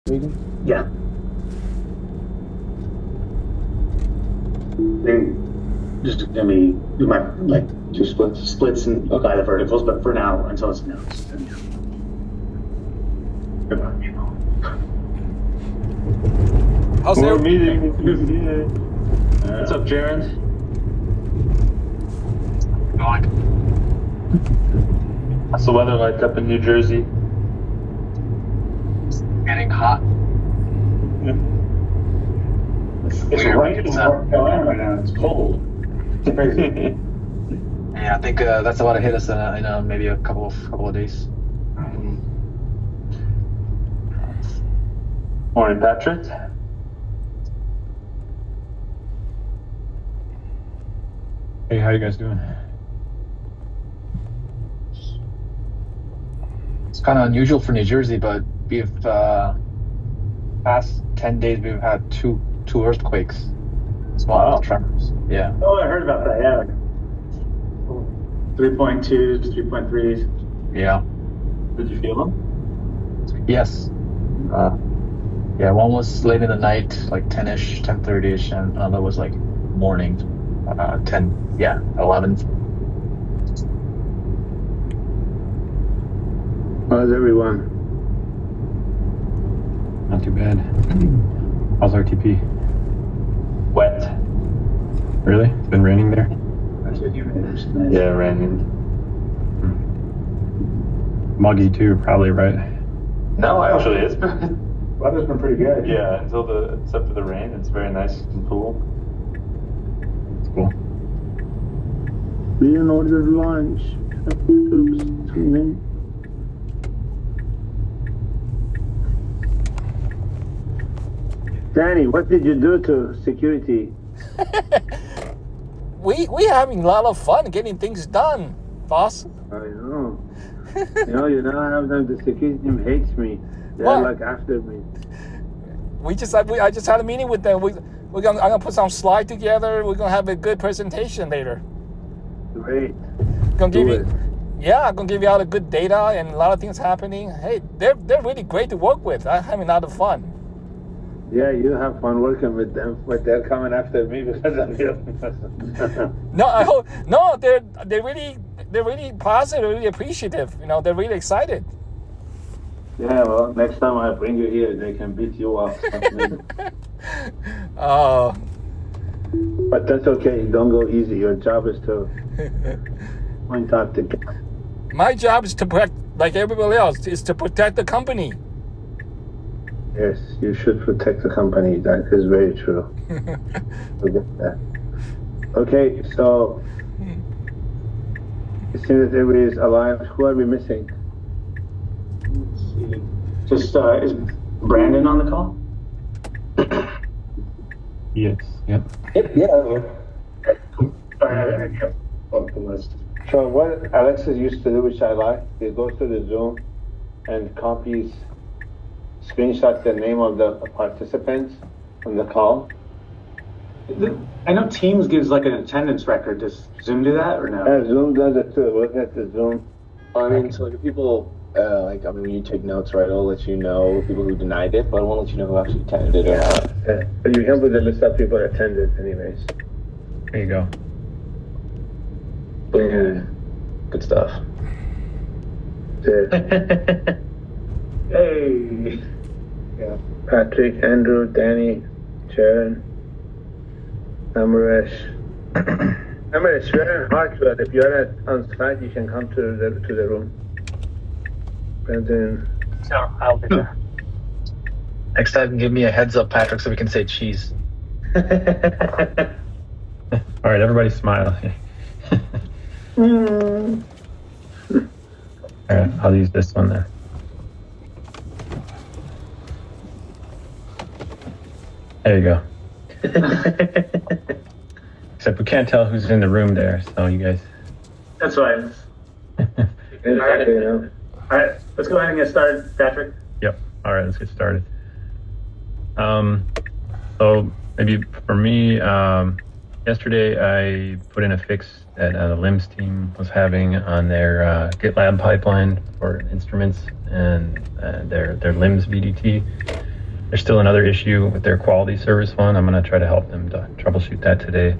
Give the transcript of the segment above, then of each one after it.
Regan? Yeah. Then just gonna be do my like two splits and by the verticals, but for now, until it's announced. Then, yeah. Goodbye. How's More it? meeting. What's up, Jaron? How's the weather like up in New Jersey? Getting hot. It's right in North Carolina right now. It's cold. It's crazy. Yeah, I think that's about to hit us in maybe a couple of days. Morning, Patrick. Hey, how you guys doing? It's kind of unusual for New Jersey, but we've past 10 days we've had two earthquakes, small tremors. Yeah. Oh, I heard about that. Yeah, 3.2, 3.3. Yeah. Did you feel them? Yes. Yeah, one was late in the night, like 10-ish, 10:30ish, and another was like morning, 11. How's everyone? Not too bad. How's RTP? Wet. Really? It's been raining there? That's what you made. Yeah, raining. Muggy too, probably, right? No, actually, it's been. Weather's been pretty good. Yeah, except for the rain, it's very nice and cool. It's cool. Being ordered lunch. Oops, excuse me. Danny, what did you do to security? We having a lot of fun getting things done, boss. I know. You know how the security team hates me. They're What? like after me. I just had a meeting with them. I'm gonna put some slide together. We're gonna have a good presentation later. Great. Gonna give Do you, it. yeah, I'm gonna give you all the good data and a lot of things happening. Hey, they're really great to work with. I'm having a lot of fun. Yeah, you have fun working with them, but they're coming after me because I'm you. No, I hope no. They're really positive, really appreciative. They're really excited. Yeah, well, next time I bring you here, they can beat you up. Oh, But that's okay. Don't go easy. Your job is to point out the gap. my job is to protect, like everybody else, is to protect the company. Yes, you should protect the company. That is very true. Forget that. Okay, so it seems that everybody is alive. Who are we missing? Let's see. Just is Brandon on the call? Yes. Yep. Yeah. Sorry, I kept up the list. So what Alexis used to do, which I like, he goes to the Zoom and copies, screenshots the name of the participants on the call. I know Teams gives like an attendance record. Does Zoom do that or no? Zoom does it too. Look at the Zoom. I mean, so like if people, when you take notes, right, it'll let you know people who denied it, but it won't let you know who actually attended it or not. Yeah. But you can put the list of people that attended anyways. There you go. Boom. Good stuff. Hey. Yeah. Patrick, Andrew, Danny, Sharon, Amaresh. Amaresh, we're in Hartwell. If you're on site, you can come to the room. Brandon. Sure, I'll be there. Next time, give me a heads up, Patrick, so we can say cheese. All right, everybody smile. All right, I'll use this one then. There you go. Except we can't tell who's in the room there, so you guys. That's fine. Exactly, you know. All right, let's go ahead and get started, Patrick. Yep. All right, let's get started. So maybe for me, yesterday I put in a fix that the LIMS team was having on their GitLab pipeline for instruments and their LIMS VDT. there's still another issue with their quality service one. I'm going to try to help them to troubleshoot that today.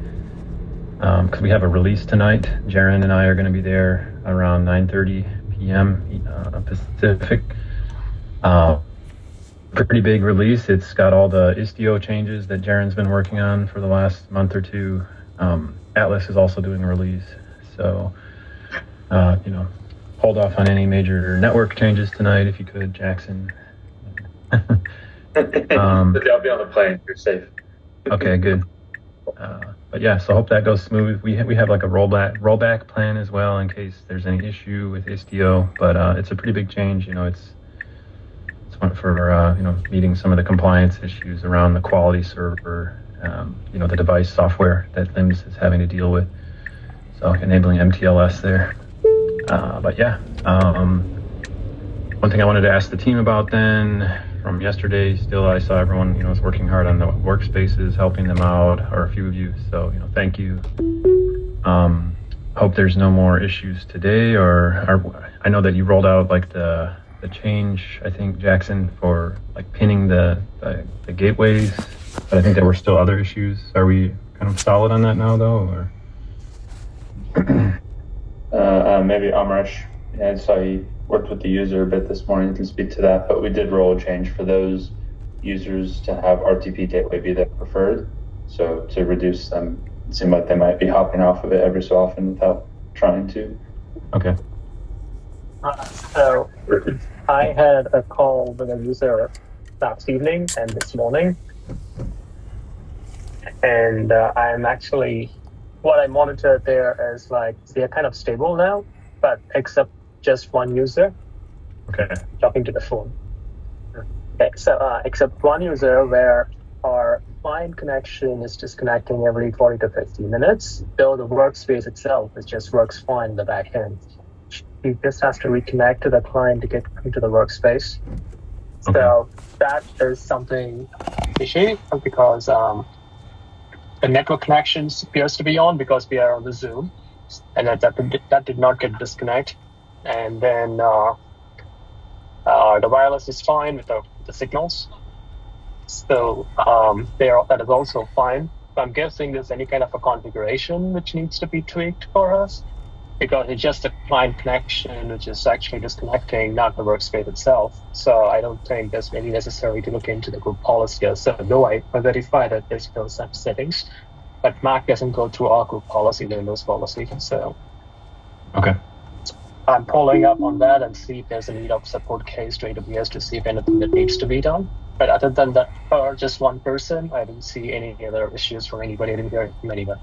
Because we have a release tonight. Jaron and I are going to be there around 9:30 p.m. Pacific. Pretty big release. It's got all the Istio changes that Jaron's been working on for the last month or two. Atlas is also doing a release. So, hold off on any major network changes tonight if you could, Jackson. I'll be on the plane. You're safe. Okay, good. But yeah, so hope that goes smooth. We have like a rollback plan as well in case there's any issue with Istio. But it's a pretty big change. It's one for meeting some of the compliance issues around the quality server. The device software that LIMS is having to deal with. So enabling MTLS there. But yeah, one thing I wanted to ask the team about then from yesterday, still I saw everyone, was working hard on the workspaces, helping them out, or a few of you. So, thank you. Hope there's no more issues today, I know that you rolled out like the change, I think, Jackson, for like pinning the gateways, but I think there were still other issues. Are we kind of solid on that now though, or? Maybe Amresh. I saw he worked with the user a bit this morning. You can speak to that, but we did roll a change for those users to have RTP gateway be their preferred. So to reduce them, it seemed like they might be hopping off of it every so often without trying to. Okay. So I had a call with a user last evening and this morning, and I'm actually, what I monitored there is like they're kind of stable now, but except just one user. Okay. Talking to the phone. Okay, so except one user where our client connection is disconnecting every 40 to 50 minutes, though the workspace itself just works fine in the back end. He just has to reconnect to the client to get into the workspace. Okay. So that is something issue because the network connection appears to be on because we are on the Zoom, and that did not get disconnect. And then the wireless is fine with the signals. So that is also fine. I'm guessing there's any kind of a configuration which needs to be tweaked for us, because it's just a client connection which is actually disconnecting, not the workspace itself. So I don't think there's really necessary to look into the group policy. So no, I verified that there's no such settings, but Mac doesn't go through our group policy, Windows policy. So okay. I'm following up on that and see if there's a need of support case to AWS to see if anything that needs to be done. But other than that, for just one person, I didn't see any other issues from anybody. I didn't hear from anyone.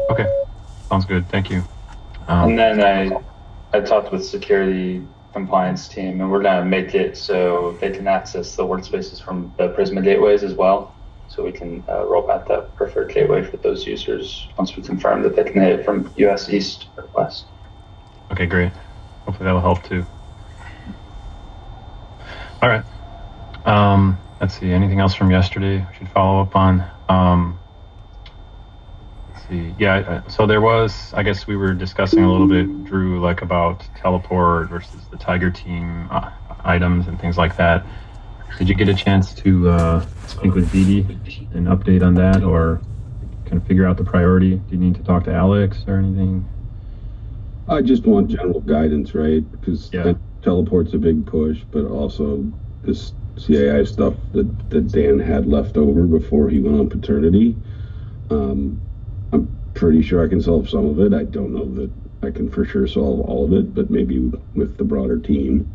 Okay, sounds good. Thank you. And then I talked with security compliance team, and we're going to make it so they can access the workspaces from the Prisma gateways as well. So we can roll back that preferred gateway for those users once we confirm that they can hit it from US East or West. Okay, great. Hopefully that'll help too. All right. Let's see. Anything else from yesterday we should follow up on? Let's see. Yeah. So there was, I guess we were discussing a little bit, Drew, like about teleport versus the Tiger team items and things like that. Did you get a chance to speak with Didi and update on that, or kind of figure out the priority? Do you need to talk to Alex or anything? I just want general guidance, right? Because teleport's a big push, but also this CAI stuff that Dan had left over before he went on paternity. I'm pretty sure I can solve some of it. I don't know that I can for sure solve all of it, but maybe with the broader team,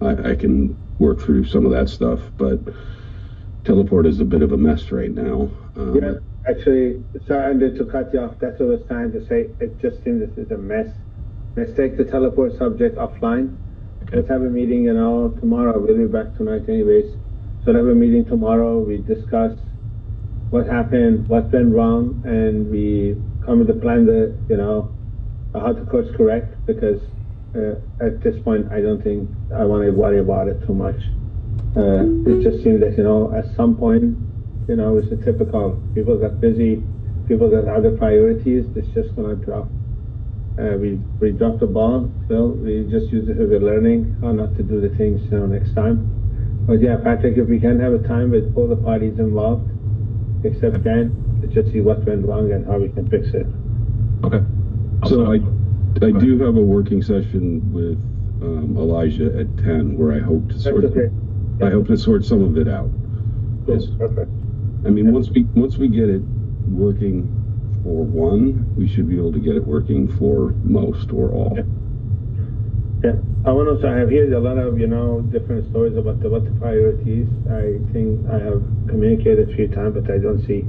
I can work through some of that stuff. But teleport is a bit of a mess right now. Yeah. Actually, sorry to cut you off. That's what I was trying to say. It just seems this is a mess. Let's take the teleport subject offline. Okay. Let's have a meeting, tomorrow. We'll be back tonight anyways. So we'll have a meeting tomorrow. We discuss what happened, what went wrong, and we come with a plan that, how to course correct, because at this point, I don't think I want to worry about it too much. It just seems that, at some point, it's a typical, people got busy, people got other priorities, it's just going to drop. We dropped the ball, so we just use it as a learning, how not to do the things next time. But yeah, Patrick, if we can have a time with all the parties involved, except Dan, to just see what went wrong and how we can fix it. Okay. So I do have a working session with Elijah at 10 where I hope to sort some of it out. Yes, perfect. I mean, once we get it working for one, we should be able to get it working for most or all. Yeah, I want to. I have heard a lot of different stories about what the priorities. I think I have communicated a few times, but I don't see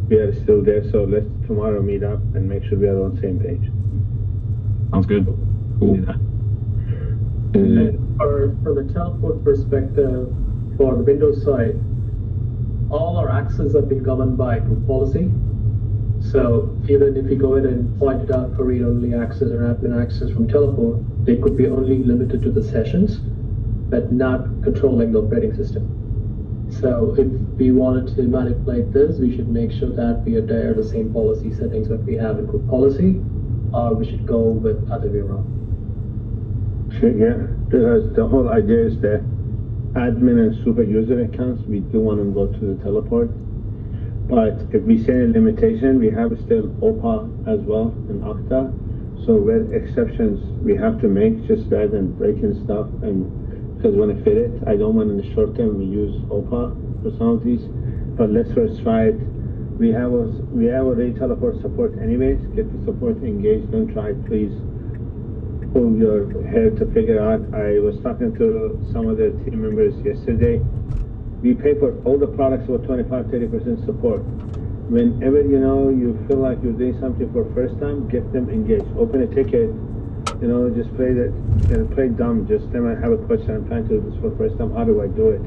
we are still there. So let's tomorrow meet up and make sure we are on the same page. Sounds good. Cool. And from the teleport perspective, for the Windows side, all our access have been governed by group policy. So even if you go in and point it out for read-only access or admin access from teleport, they could be only limited to the sessions, but not controlling the operating system. So if we wanted to manipulate this, we should make sure that we adhere the same policy settings that we have in group policy, or we should go with other way around. Sure, yeah, because the whole idea is that admin and super user accounts, we do want them to go to the teleport. But if we set a limitation, we have still OPA as well and Okta. So where exceptions we have to make, just rather than breaking stuff, and because when I fit it, I don't want in the short term we use OPA for some of these. But let's first try it. We have already teleport support anyways. Get the support engaged. Don't try it, please. Pull your hair to figure out. I was talking to some of the team members yesterday. We pay for all the products with 25-30% support. Whenever you feel like you're doing something for first time, get them engaged. Open a ticket, just play that, play dumb. Just them I have a question. I'm trying to do this for first time. How do I do it?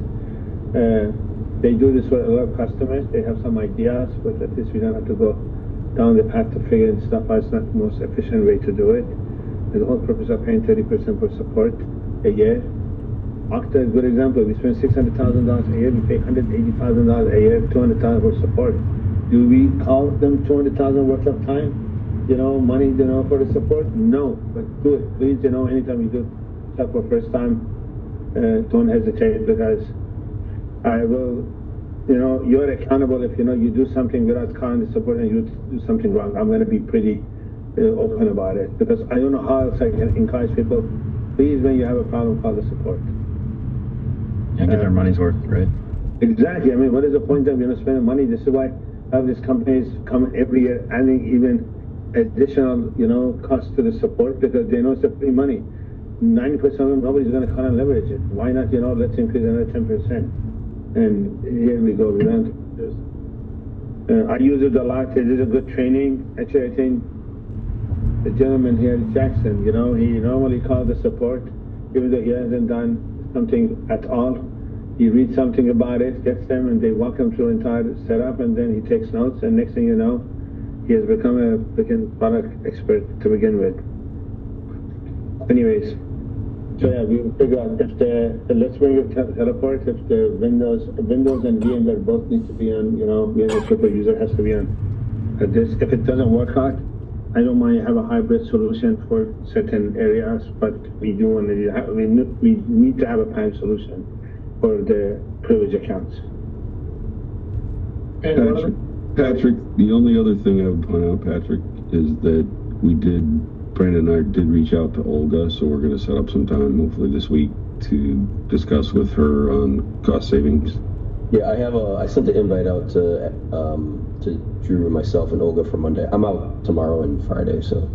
They do this with a lot of customers. They have some ideas, but at least we don't have to go down the path to figuring stuff out. It's not the most efficient way to do it. And the whole purpose of paying 30% for support a year. Okta is a good example. We spend $600,000 a year. We pay $180,000 a year, $200,000 for support. Do we call them $200,000 worth of time? Money, for the support? No, but do it, please. Anytime you do stuff for first time, don't hesitate, because I will. You're accountable if you do something without calling the support and you do something wrong. I'm going to be pretty open about it, because I don't know how else I can encourage people. Please, when you have a problem, call the support. And get their money's worth, right? Exactly. I mean, what is the point of spending money? This is why these companies come every year adding even additional cost to the support, because they know it's a free money. 90% of them, nobody's going to come and leverage it. Why not? Let's increase another 10%. And here we go. We don't. I use it a lot. It is a good training. Actually, I think the gentleman here, Jackson, he normally calls the support, even though he hasn't done something at all. He reads something about it, gets them, and they walk him through entire setup, and then he takes notes, and next thing you know, he has become a freaking product expert to begin with. Anyways, so yeah, we figure out if let's bring it teleport, if the Windows and VMware both need to be on, VMware super user has to be on this. If it doesn't work out, I don't mind have a hybrid solution for certain areas, but we do want to we need to have a PAM solution for the privileged accounts. Patrick, the only other thing I would point out, Patrick, is that Brandon and I did reach out to Olga, so we're going to set up some time, hopefully this week, to discuss with her on cost savings. Yeah, I sent the invite out to Drew, myself, and Olga for Monday. I'm out tomorrow and Friday, so.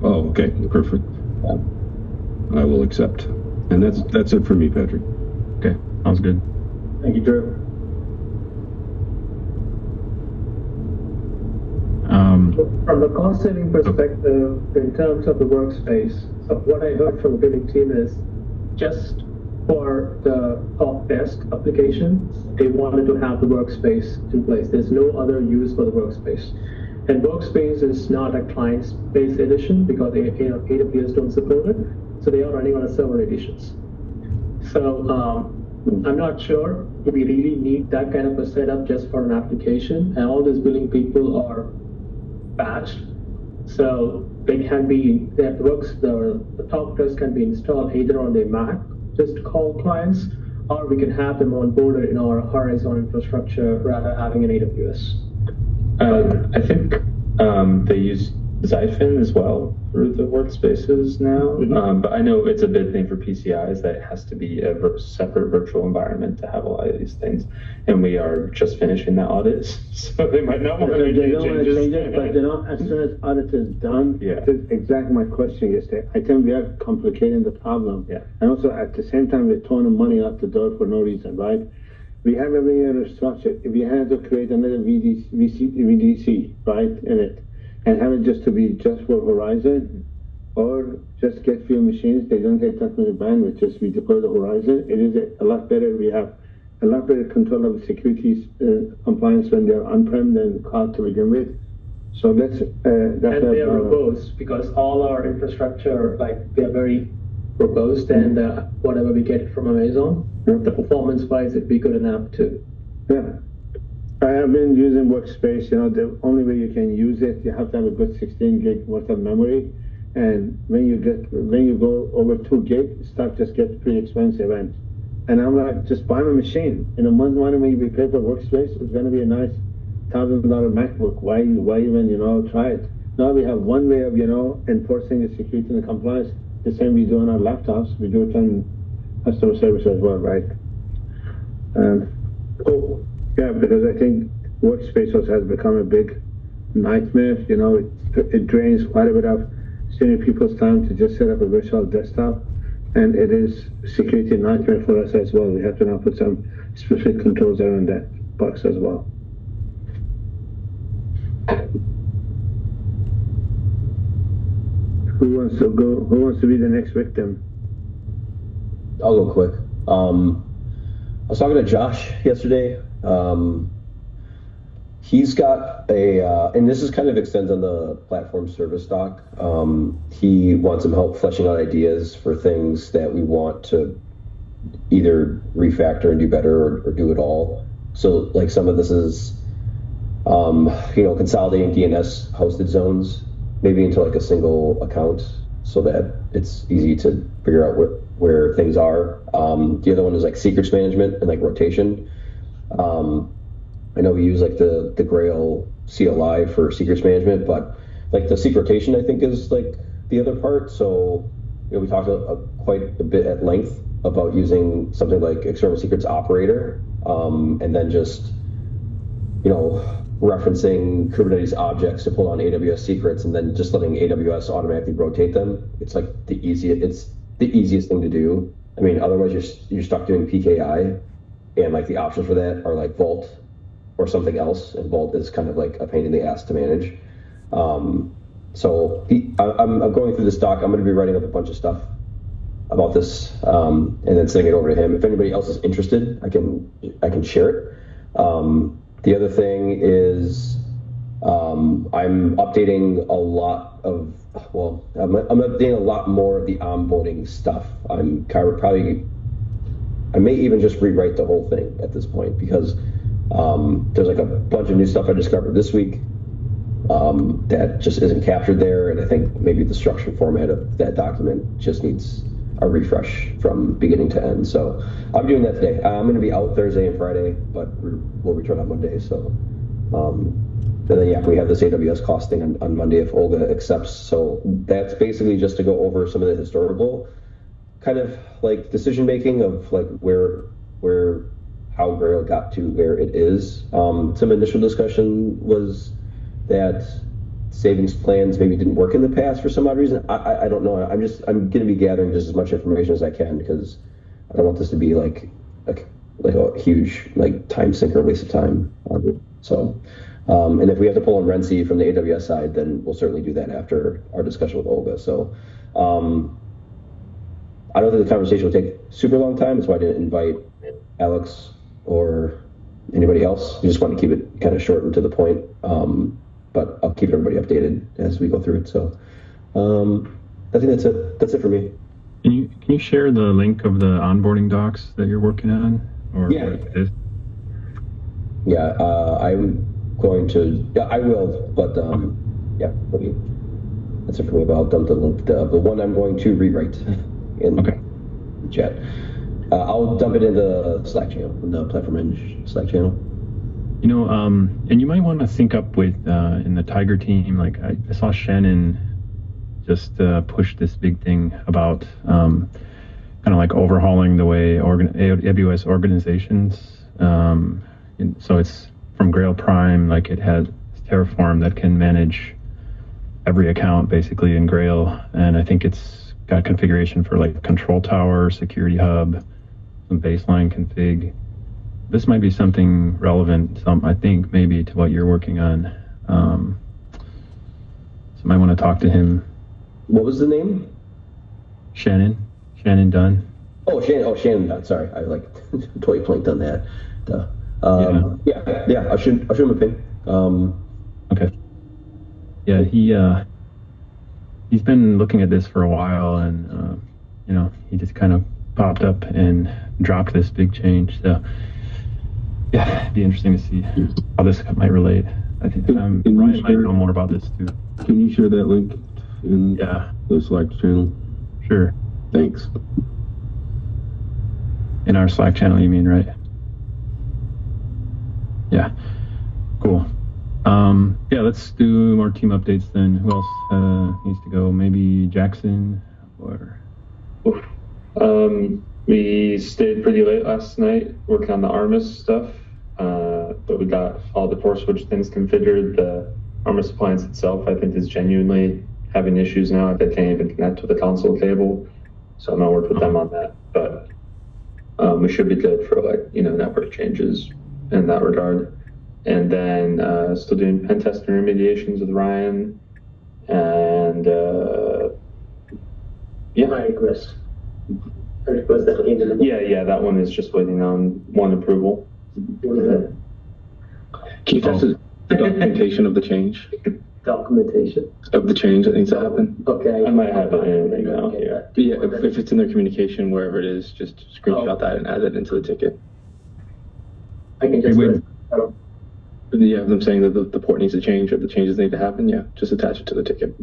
Oh, okay, perfect. Yeah. I will accept. And that's it for me, Patrick. Okay, sounds good. Thank you, Drew. From the cost-saving perspective, in terms of the workspace, so what I heard from the billing team is just for the help desk application, they wanted to have the workspace in place. There's no other use for the workspace. And workspace is not a client-based edition because AWS don't support it, so they are running on a server editions. So I'm not sure if we really need that kind of a setup just for an application, and all these billing people are batched, so they can be, the top test can be installed either on their Mac, just to call clients, or we can have them onboarded in our Horizon infrastructure rather than having an AWS. I think they use Xiphon as well for the workspaces now, but I know it's a big thing for PCIs that it has to be a separate virtual environment to have a lot of these things, and we are just finishing that audit, so they might not want to make They any don't want to changes. change it, but you know, as soon as audit is done, Yeah. that's exactly my question yesterday. I think we are complicating the problem. Yeah. And also at the same time, we're throwing money out the door for no reason, right? We have a linear structure. If we had to create another VDC, right, in it, and have it just to be just for Horizon, or just get few machines, they don't take that many bandwidth, just we deploy the Horizon, it is a lot better. We have a lot better control of the security compliance when they're on-prem than cloud to begin with. So that's And they are robust because all our infrastructure, like they are very robust, and whatever we get from Amazon, the performance-wise, it'd be good enough too. Yeah. I have been using Workspace, you know, the only way you can use it, you have to have a good 16 gig worth of memory. And when you go over 2 gig, stuff just gets pretty expensive. And I'm like, just buy my machine. In a month, why don't we pay for Workspace? It's going to be a nice $1,000 MacBook. Why even, you know, try it? Now we have one way of, you know, enforcing the security and the compliance. The same we do on our laptops. We do it on customer service as well, right? Yeah, because I think Workspace also has become a big nightmare. You know, it drains quite a bit of senior people's time to just set up a virtual desktop, and it is a security nightmare for us as well. We have to now put some specific controls around that box as well. Who wants to go? Who wants to be the next victim? I'll go quick. I was talking to Josh yesterday. He's got and this is kind of extends on the platform service doc. He wants some help fleshing out ideas for things that we want to either refactor and do better or do it all. So like some of this is, consolidating DNS hosted zones, maybe into like a single account so that it's easy to figure out where things are. The other one is like secrets management and like rotation. I know we use like the Grail CLI for secrets management, but like the secret rotation I think is like the other part. So we talked quite a bit at length about using something like external secrets operator, and then just referencing Kubernetes objects to pull on AWS secrets, and then just letting AWS automatically rotate them. It's like the easiest thing to do. I mean, otherwise you're stuck doing PKI, and like the options for that are like Vault or something else, and Vault is kind of like a pain in the ass to manage. So I'm going through this doc. I'm going to be writing up a bunch of stuff about this, and then sending it over to him. If anybody else is interested, I can share it. The other thing is I'm updating a lot of, I'm updating a lot more of the onboarding stuff. I may even just rewrite the whole thing at this point, because there's like a bunch of new stuff I discovered this week that just isn't captured there, and I think maybe the structure format of that document just needs a refresh from beginning to end. So I'm doing that today. I'm going to be out Thursday and Friday, but we'll return on Monday. So and then we have this AWS cost thing on Monday if Olga accepts. So that's basically just to go over some of the historical kind of like decision making of like how Grail got to where it is. Some initial discussion was that savings plans maybe didn't work in the past for some odd reason. I don't know. I'm going to be gathering just as much information as I can, because I don't want this to be like a huge like time sink or waste of time. So, and if we have to pull in Renzi from the AWS side, then we'll certainly do that after our discussion with Olga. So, I don't think the conversation will take super long time. That's why I didn't invite Alex or anybody else. We just want to keep it kind of short and to the point. But I'll keep everybody updated as we go through it. So I think that's it. That's it for me. Can you share the link of the onboarding docs that you're working on? Or yeah. What it is? Yeah, I'm going to. Yeah, I will. But yeah, that's it for me. But I'll dump the link. The one I'm going to rewrite in chat. I'll dump it in the Slack channel, in the Platform Eng Slack channel. You know, and you might want to sync up with in the Tiger team. Like I saw Shannon just push this big thing about kind of like overhauling the way AWS organizations. So it's from Grail Prime, like it has Terraform that can manage every account basically in Grail, and I think it's got configuration for like Control Tower, Security Hub, some baseline config. This might be something relevant, I think, maybe to what you're working on. So I might want to talk to him. What was the name? Shannon Dunn. Oh, Shannon Dunn. Sorry, I like totally blanked on that. Yeah. I'll shoot him a ping. Okay. Yeah, he's been looking at this for a while, and he just kind of popped up and dropped this big change. So yeah, it'd be interesting to see how this might relate. I think Ryan might know more about this too. Can you share that link in the Slack channel? Sure. Thanks. In our Slack channel, you mean, right? Yeah. Cool. Yeah, let's do more team updates then. Who else needs to go? Maybe Jackson or... We stayed pretty late last night working on the Armis stuff, but we got all the core switch things configured. The Armis appliance itself, I think, is genuinely having issues now. They can't even connect to the console cable, so I'm gonna work with them on that. But we should be good for network changes in that regard. And then still doing pen testing remediations with Ryan, and that one is just waiting on one approval. Can you test the documentation of the change? Documentation of the change that needs to happen? Okay. I might have it in an email. Yeah, if it's in their communication, wherever it is, just screenshot that and add it into the ticket. I can just you have them saying that the port needs to change or the changes need to happen, just attach it to the ticket.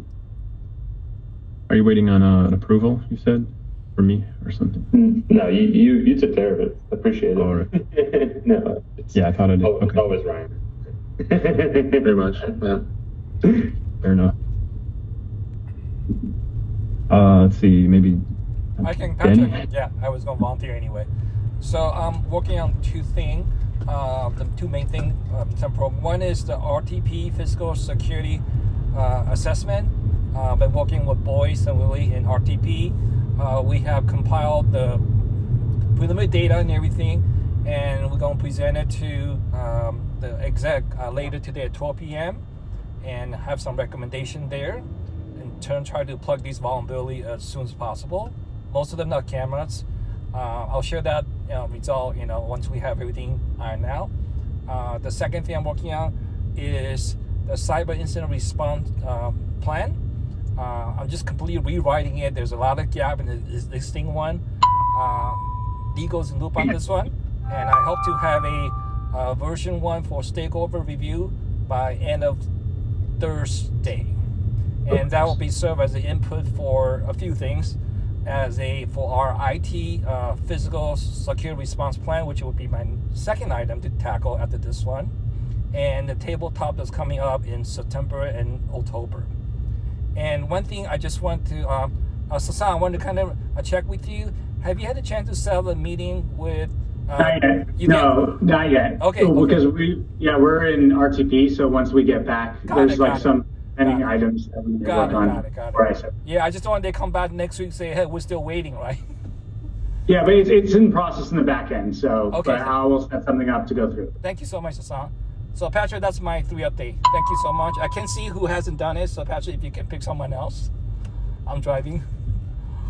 Are you waiting on an approval, you said? For me or something? No, you took care of it. Appreciate it. All right. No. Yeah, I thought I did. Okay. Always Ryan. Very much. Yeah. Fair enough. Let's see, maybe I can, Danny? Patrick. Yeah, I was going to volunteer anyway. So I'm working on two things. The two main things. One is the RTP physical security assessment. Been working with Boyce and Willie in RTP. We have compiled the preliminary data and everything, and we're going to present it to the exec later today at 12 p.m. and have some recommendation there, and try to plug these vulnerability as soon as possible. Most of them not cameras. I'll share that result once we have everything ironed out. The second thing I'm working on is the cyber incident response plan. I'm just completely rewriting it. There's a lot of gap in the existing one. Legal's in loop on this one, and I hope to have a version 1 for stakeholder review by end of Thursday, and that will be serve as the input for a few things, for our IT physical security response plan, which will be my second item to tackle after this one, and the tabletop that's coming up in September and October. And one thing I just want to, Sasan, I wanted to kind of check with you. Have you had a chance to set up a meeting with? Not yet. Not yet. Okay. Because we're in RTP, so once we get back, there's some pending items that we can work on. Got it. Yeah, I just wanted to come back next week and say, hey, we're still waiting, right? Yeah, but it's in process in the back end, so okay. But I will set something up to go through. Thank you so much, Sasan. So Patrick, that's my 3 update. Thank you so much. I can see who hasn't done it, so Patrick, if you can pick someone else. I'm driving.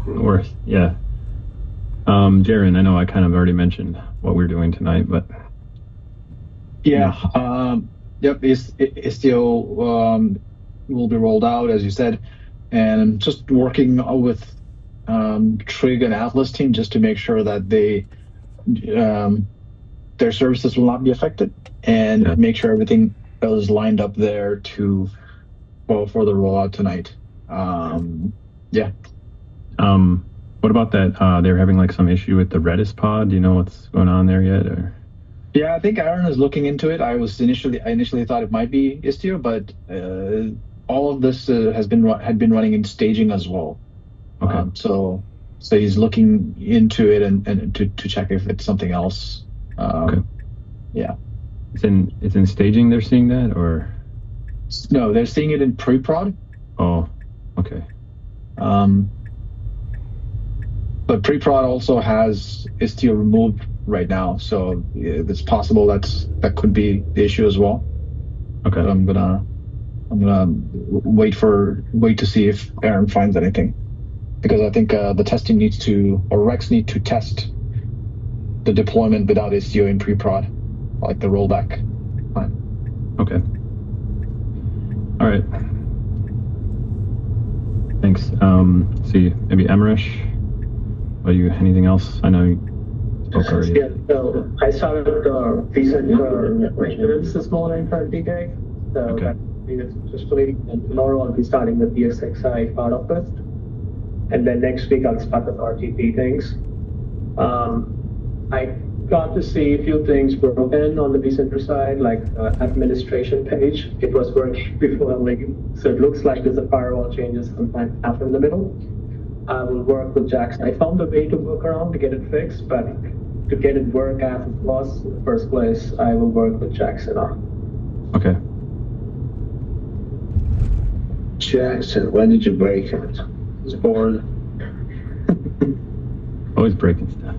Or yeah. Jaron, I know I kind of already mentioned what we're doing tonight, but yeah, yep, it's still will be rolled out as you said, and just working with Trig and Atlas team just to make sure that their services will not be affected, and make sure everything is lined up there for the rollout tonight. What about that? They're having like some issue with the Redis pod. Do you know what's going on there yet? Or? Yeah, I think Aaron is looking into it. I initially thought it might be Istio, but all of this had been running in staging as well. Okay. So he's looking into it and to check if it's something else. Okay. Yeah. It's in staging. They're seeing that, or no? They're seeing it in pre-prod. Oh, okay. But pre-prod also has Istio removed right now, so it's possible that could be the issue as well. Okay. But I'm gonna wait to see if Aaron finds anything, because I think the testing Rex need to test the deployment without Istio in pre-prod, like the rollback plan. Okay. All right. Thanks. Let's see, maybe Emresh. Anything else? I know you spoke already. Yeah, so I started vCenter maintenance this morning for DK. So Okay. that is successfully, and tomorrow I'll be starting the PSXi part of it. And then next week I'll start with RTP things. I got to see a few things broken on the vCenter side, like administration page. It was working before I leave. So it looks like there's a firewall changes sometime after in the middle. I will work with Jackson. I found a way to work around to get it fixed, but to get it work as it was in the first place, I will work with Jackson on. Okay. Jackson, when did you break it? It's bored. Always breaking stuff.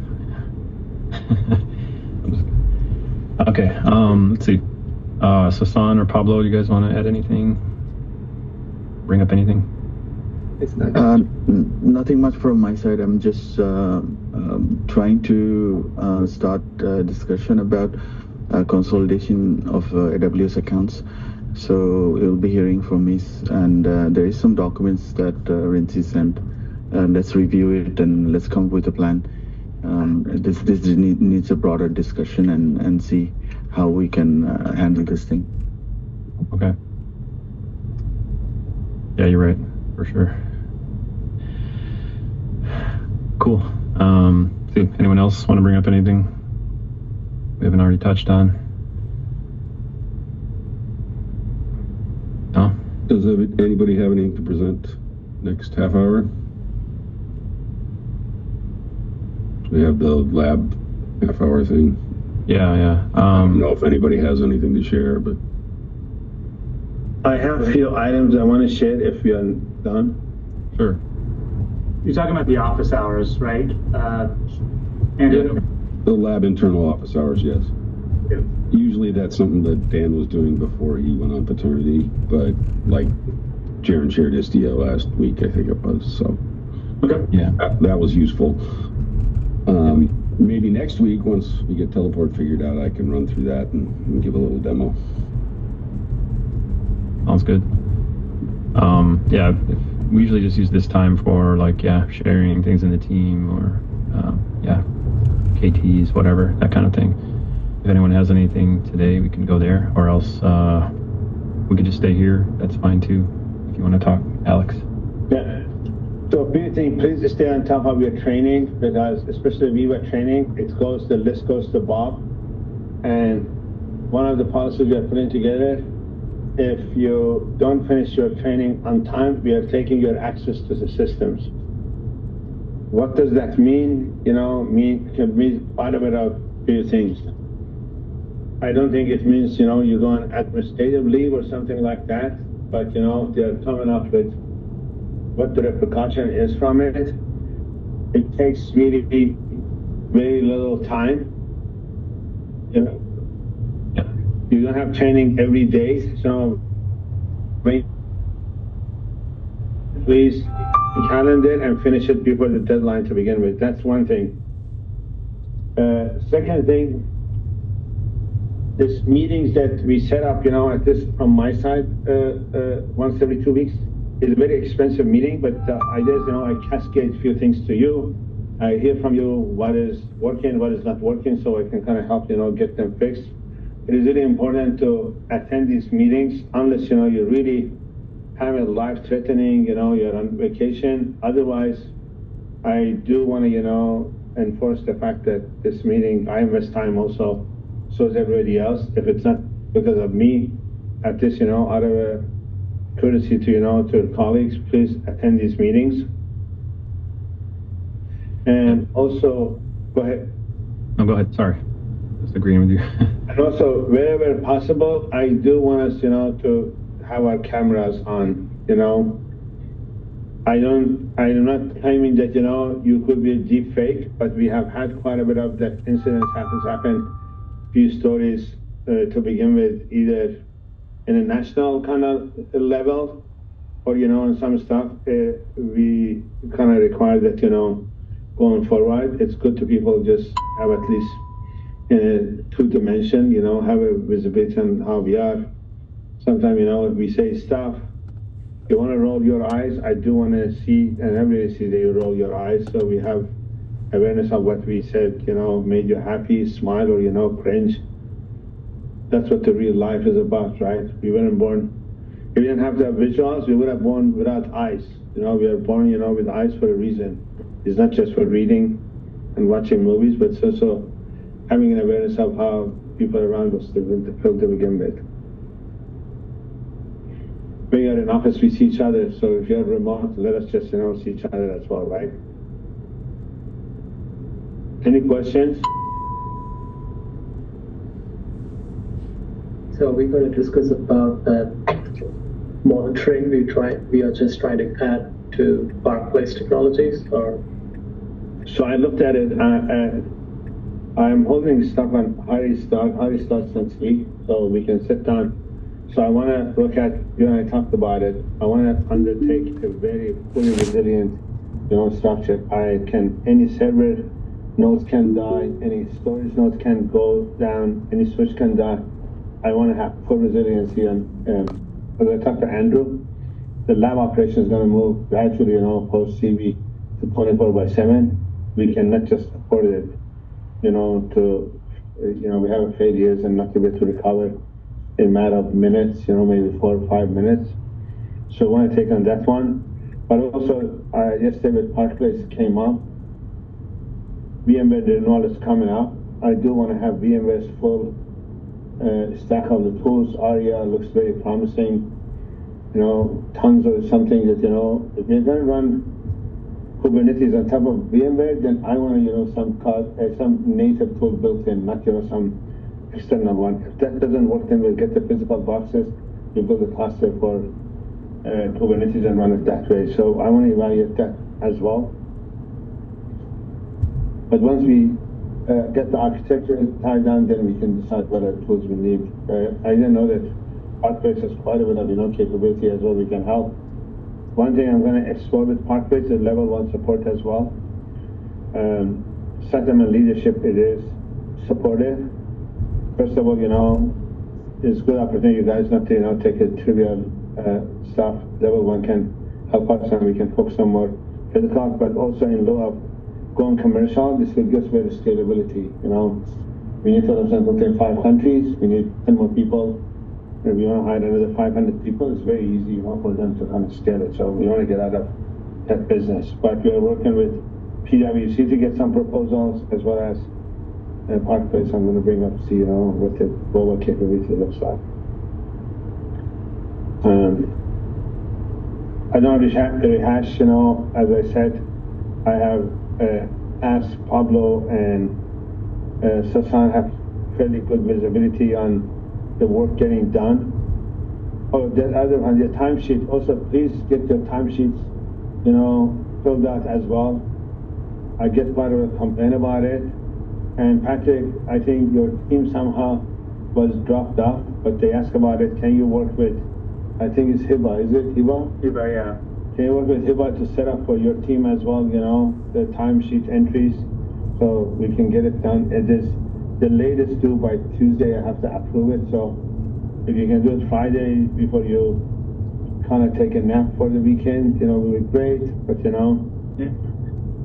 Okay. Let's see. Sasan or Pablo, you guys want to add anything? Bring up anything? Nothing much from my side. I'm just trying to start a discussion about consolidation of AWS accounts. So you'll be hearing from me, and there is some documents that Rincy sent. Let's review it and let's come up with a plan. This needs a broader discussion and see how we can handle this thing. Okay. Yeah, you're right, for sure. Cool. See, anyone else want to bring up anything we haven't already touched on? No? Does anybody have anything to present next half hour? We have the lab half hour thing. Yeah. I don't know if anybody has anything to share, but I have a few items I want to share if we are done. Sure. You're talking about the office hours, right? Andrew? the lab internal office hours, yes. Yeah. Usually that's something that Dan was doing before he went on paternity, but like Jaron shared Istio last week, I think it was, so. Okay. Yeah. That was useful. Maybe next week, once we get teleport figured out, I can run through that and give a little demo. Sounds good. Yeah, we usually just use this time for sharing things in the team or KTs, whatever, that kind of thing. If anyone has anything today, we can go there, or else we could just stay here. That's fine too, if you want to talk, Alex. Yeah. So please stay on top of your training, because especially we were training, the list goes to Bob. And one of the policies we are putting together, if you don't finish your training on time, we are taking your access to the systems. What does that mean? Can mean part of it are a few things. I don't think it means, you go on administrative leave or something like that, but, they're coming up with what the repercussion is from it. It takes really very little time. You don't have training every day, so please calendar and finish it before the deadline to begin with. That's one thing. Second thing, these meetings that we set up, at this from my side, once every 2 weeks, is a very expensive meeting, but I just, I cascade a few things to you. I hear from you what is working, what is not working, so I can kind of help, get them fixed. It is really important to attend these meetings unless, you really have a life-threatening, you're on vacation. Otherwise, I do want to, enforce the fact that this meeting, I invest time also, so does everybody else. If it's not because of me, at this, out of a courtesy to, to colleagues, please attend these meetings. And also, go ahead. No, go ahead. Sorry. Just agreeing with you. And also, wherever possible, I do want us, to have our cameras on, I'm not claiming that, you could be a deep fake, but we have had quite a bit of that incidents happen, few stories to begin with, either in a national kind of level, or, in some stuff, we kind of require that, going forward, it's good to people just have at least two dimension, have a visibility on how we are. Sometimes, we say stuff, you want to roll your eyes, I do want to see, and everybody see that you roll your eyes, so we have awareness of what we said, made you happy, smile, or, cringe. That's what the real life is about, right? We weren't born, if we didn't have to have visuals, we would have born without eyes. We are born, with eyes for a reason. It's not just for reading and watching movies, but it's also having an awareness of how people around us feel to begin with. When you're in office, we see each other, so if you're remote, let us just, see each other as well, right? Any questions? So we're going to discuss about that monitoring we are just trying to add to Park Place Technologies, or? So I looked at it, I'm holding stuff on Harry starts next week, so we can sit down. So I want to look at, you and I talked about it, I want to undertake a very fully resilient, structure. Any server nodes can die, any storage nodes can go down, any switch can die. I want to have full resiliency, and as I talked to Andrew, the lab operation is going to move gradually, post CV to 24/7. We cannot just afford it, we have failures and not to be able to recover in a matter of minutes, maybe 4 or 5 minutes. So I want to take on that one. But also, yesterday with Park Place came up, VMware renewal is coming up. I do want to have VMware's full stack of the tools. ARIA looks very promising. Tons of something that, if you're going to run Kubernetes on top of VMware, then I want to, some native tool built in, not, some external one. If that doesn't work, then we'll get the physical boxes, we build a cluster for Kubernetes and run it that way. So I want to evaluate that as well. But once we get the architecture tied down, then we can decide what other tools we need. I didn't know that Parkbase has quite a bit of capability as well. We can help. One thing I'm going to explore with Parkbase is level 1 support as well. Settlement leadership, it is supportive. First of all, it's a good opportunity, you guys, not to take a trivial stuff. Level 1 can help us, and we can focus on more physical, but also in lieu of going commercial, this will give us better scalability. We need to represent in 5 countries, we need 10 more people. If we want to hire another 500 people, it's very easy, for them to kind of scale it. So we want to get out of that business. But we are working with PwC to get some proposals, as well as Park Place. I'm going to bring up to see, what the global capability looks like. I don't rehash, as I said, I have asked Pablo and Sasan have fairly good visibility on the work getting done. Oh, the other one, the timesheet. Also, please get your timesheets, filled out as well. I get quite a complaint about it. And Patrick, I think your team somehow was dropped off, but they asked about it. Can you work with, I think it's Hiba, is it Hiba? Hiba, yeah. Can you work with Hiba to set up for your team as well, the timesheet entries, so we can get it done? It is the latest due by Tuesday. I have to approve it. So if you can do it Friday before you kind of take a nap for the weekend, it would be great. But Yeah.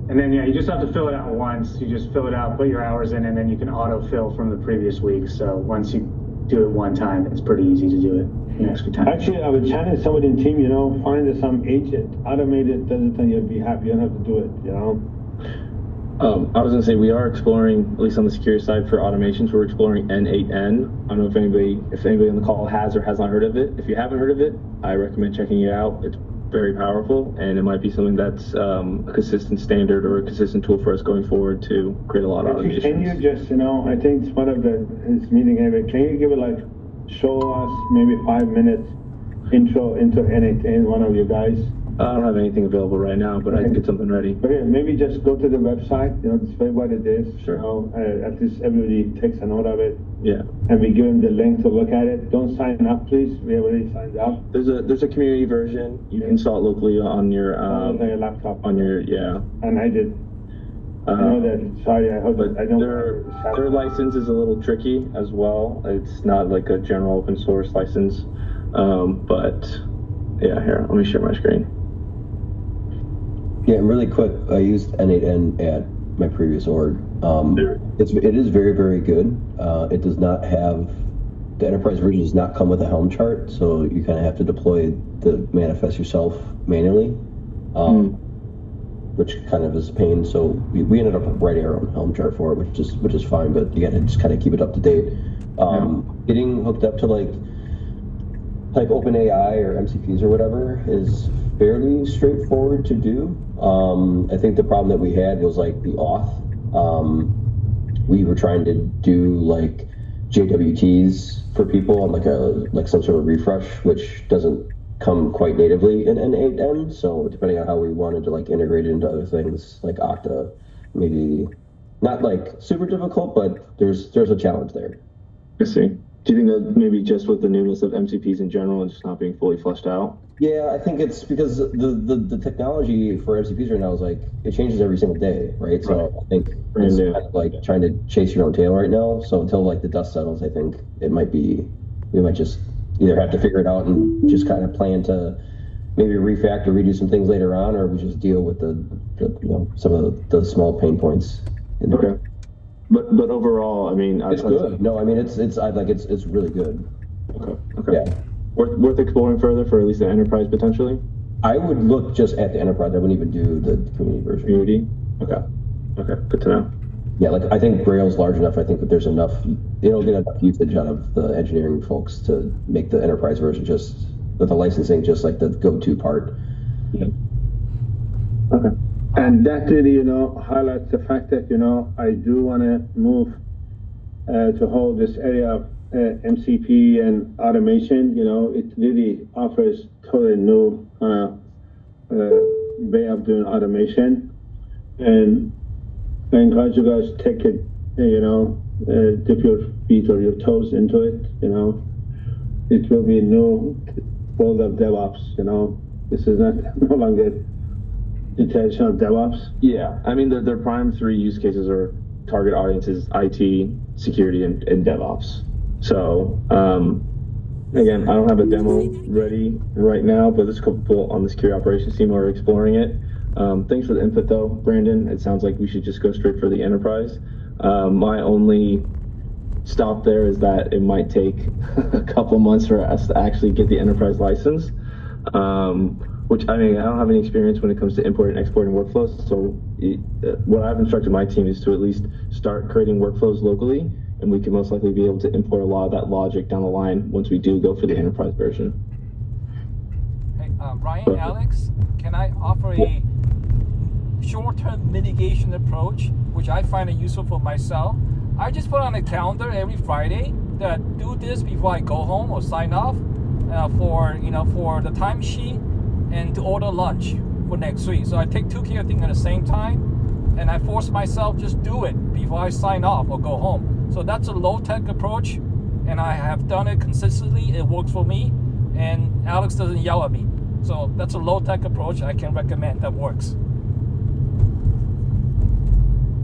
And then you just have to fill it out once. You just fill it out, put your hours in, and then you can autofill from the previous week. So once you do it one time, it's pretty easy to do it the extra time. Actually, I would challenge somebody in the team, find some agent, automate it, does it on your behalf. You don't have to do it, I was going to say we are exploring, at least on the security side for automations, we're exploring N8N. I don't know if anybody on the call has or has not heard of it. If you haven't heard of it, I recommend checking it out. It's very powerful, and it might be something that's a consistent standard or a consistent tool for us going forward to create a lot of automations. Can you just, I think it's part of his meeting anyway. Can you give it show us maybe 5 minutes intro into N8N, one of you guys? I don't have anything available right now, but I can get something ready. Okay, maybe just go to the website, display what it is. Sure. At least everybody takes a note of it. Yeah. And we give them the link to look at it. Don't sign up, please. We have already signed up. There's a community version. You can install it locally on your laptop. On your And I did. I know that. Sorry, I hope I don't. Their license is a little tricky as well. It's not like a general open source license, but yeah. Here, let me share my screen. Yeah, and really quick, I used N8N at my previous org. It is very, very good. It does not have, the enterprise version does not come with a Helm chart, so you kind of have to deploy the manifest yourself manually, which kind of is a pain. So we ended up writing our own Helm chart for it, which is fine, but you got to just kind of keep it up to date. Getting hooked up to like OpenAI or MCPs or whatever is fairly straightforward to do. I think the problem that we had was like the auth. We were trying to do like JWTs for people on like some sort of refresh, which doesn't come quite natively in N8N. So depending on how we wanted to like integrate it into other things like Okta, maybe not like super difficult, but there's a challenge there. I see. Do you think that maybe just with the newness of MCPs in general and just not being fully fleshed out? Yeah, I think it's because the technology for MCPs right now is like, it changes every single day, right? So I think it's kind of like trying to chase your own tail right now. So until like the dust settles, I think we might just either have to figure it out and just kind of plan to maybe refactor, redo some things later on, or we just deal with some of the small pain points. Okay. But overall, I mean, it's good. No, I mean it's really good. Okay. Yeah. Worth exploring further for at least the enterprise potentially. I would look just at the enterprise. I wouldn't even do the community version. Community. Okay. Good to know. Yeah, like I think Grail's large enough. I think that there's enough. It'll get enough usage out of the engineering folks to make the enterprise version just with the licensing, just like the go-to part. Yeah. Okay. And that really, highlights the fact that, I do want to move to hold this area of MCP and automation. It really offers totally new way of doing automation. And I encourage you guys to take it, dip your feet or your toes into it. It will be a new world of DevOps. This is no longer the traditional DevOps. Yeah, I mean their prime three use cases are target audiences, IT, security, and DevOps. So again, I don't have a demo ready right now, but there's a couple people on the security operations team who are exploring it. Thanks for the input though, Brandon. It sounds like we should just go straight for the enterprise. My only stop there is that it might take a couple months for us to actually get the enterprise license. Which, I mean, I don't have any experience when it comes to importing and exporting workflows. So what I've instructed my team is to at least start creating workflows locally, and we can most likely be able to import a lot of that logic down the line once we do go for the enterprise version. Hey, Ryan, Alex, can I offer a short-term mitigation approach, which I find it useful for myself? I just put on a calendar every Friday that do this before I go home or sign off for the timesheet and to order lunch for next week. So I take two care things at the same time, and I force myself just do it before I sign off or go home. So that's a low-tech approach, and I have done it consistently. It works for me, and Alex doesn't yell at me. So that's a low-tech approach I can recommend that works.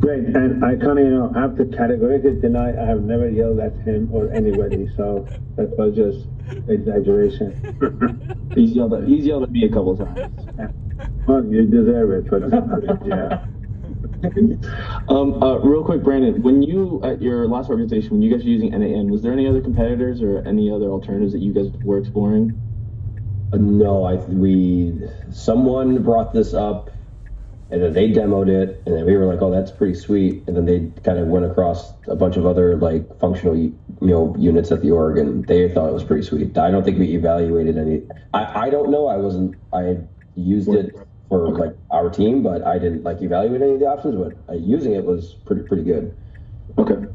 Great, and I kind of, have to categorically deny I have never yelled at him or anybody, so that was just exaggeration. He's yelled at me a couple of times. Well, you deserve it, but yeah. Real quick, Brandon, when you, at your last organization, when you guys were using N8N, was there any other competitors or any other alternatives that you guys were exploring? No, someone brought this up and then they demoed it, and then we were like, oh, that's pretty sweet. And then they kind of went across a bunch of other like functional, units at the org, and they thought it was pretty sweet. I don't think we evaluated any. I don't know. I used it for like our team, but I didn't like evaluate any of the options. But using it was pretty good. Okay.